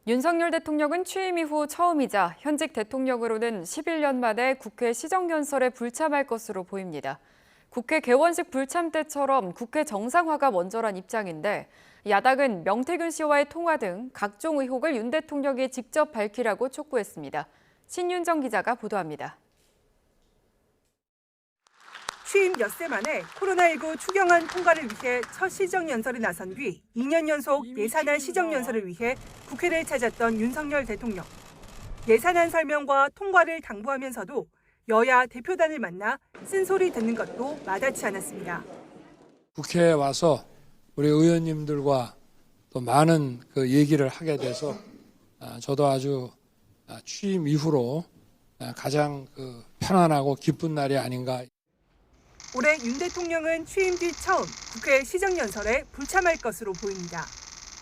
윤석열 대통령은 취임 이후 처음이자 현직 대통령으로는 11년 만에 국회 시정연설에 불참할 것으로 보입니다. 국회 개원식 불참 때처럼 국회 정상화가 먼저란 입장인데 야당은 명태균 씨와의 통화 등 각종 의혹을 윤 대통령이 직접 밝히라고 촉구했습니다. 신윤정 기자가 보도합니다. 취임 엿새 만에 코로나19 추경안 통과를 위해 첫 시정연설에 나선 뒤 2년 연속 예산안 시정연설을 위해 국회를 찾았던 윤석열 대통령. 예산안 설명과 통과를 당부하면서도 여야 대표단을 만나 쓴소리 듣는 것도 마다치 않았습니다. 국회에 와서 우리 의원님들과 또 많은 얘기를 하게 돼서 저도 아주 취임 이후로 가장 편안하고 기쁜 날이 아닌가. 올해 윤 대통령은 취임 뒤 처음 국회 시정연설에 불참할 것으로 보입니다.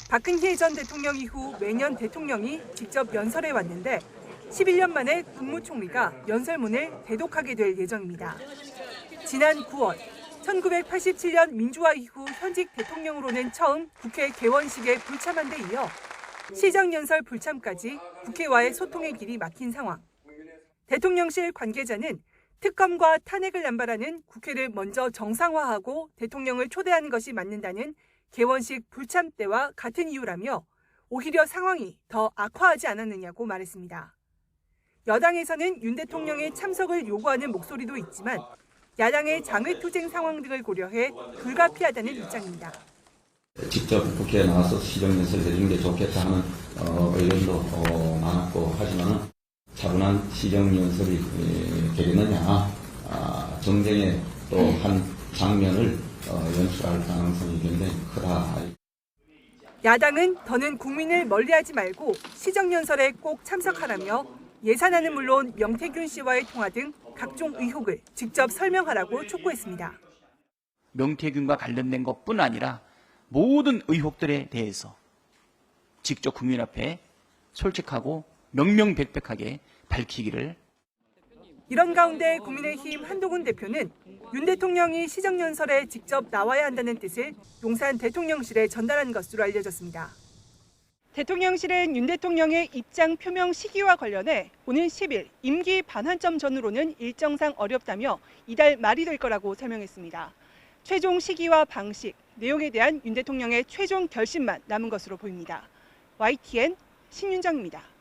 박근혜 전 대통령 이후 매년 대통령이 직접 연설해 왔는데 11년 만에 국무총리가 연설문을 대독하게 될 예정입니다. 지난 9월 1987년 민주화 이후 현직 대통령으로는 처음 국회 개원식에 불참한 데 이어 시정연설 불참까지 국회와의 소통의 길이 막힌 상황. 대통령실 관계자는 특검과 탄핵을 남발하는 국회를 먼저 정상화하고 대통령을 초대하는 것이 맞는다는 개원식 불참 때와 같은 이유라며 오히려 상황이 더 악화하지 않았느냐고 말했습니다. 여당에서는 윤 대통령의 참석을 요구하는 목소리도 있지만 야당의 장외투쟁 상황 등을 고려해 불가피하다는 입장입니다. 직접 국회에 나와서 시정연설을 해주는 게 좋겠다 하는 의견도 많았고 하지만 차분한 시정연설이 되겠느냐, 정쟁의 또 한 장면을 연출할 가능성이 굉장히 크다. 야당은 더는 국민을 멀리하지 말고 시정연설에 꼭 참석하라며 예산안은 물론 명태균 씨와의 통화 등 각종 의혹을 직접 설명하라고 촉구했습니다. 명태균과 관련된 것뿐 아니라 모든 의혹들에 대해서 직접 국민 앞에 솔직하고 명명백백하게 밝히기를. 이런 가운데 국민의힘 한동훈 대표는 윤 대통령이 시정연설에 직접 나와야 한다는 뜻을 용산 대통령실에 전달한 것으로 알려졌습니다. 대통령실은 윤 대통령의 입장 표명 시기와 관련해 오는 10일 임기 반환점 전후로는 일정상 어렵다며 이달 말이 될 거라고 설명했습니다. 최종 시기와 방식, 내용에 대한 윤 대통령의 최종 결심만 남은 것으로 보입니다. YTN 신윤정입니다.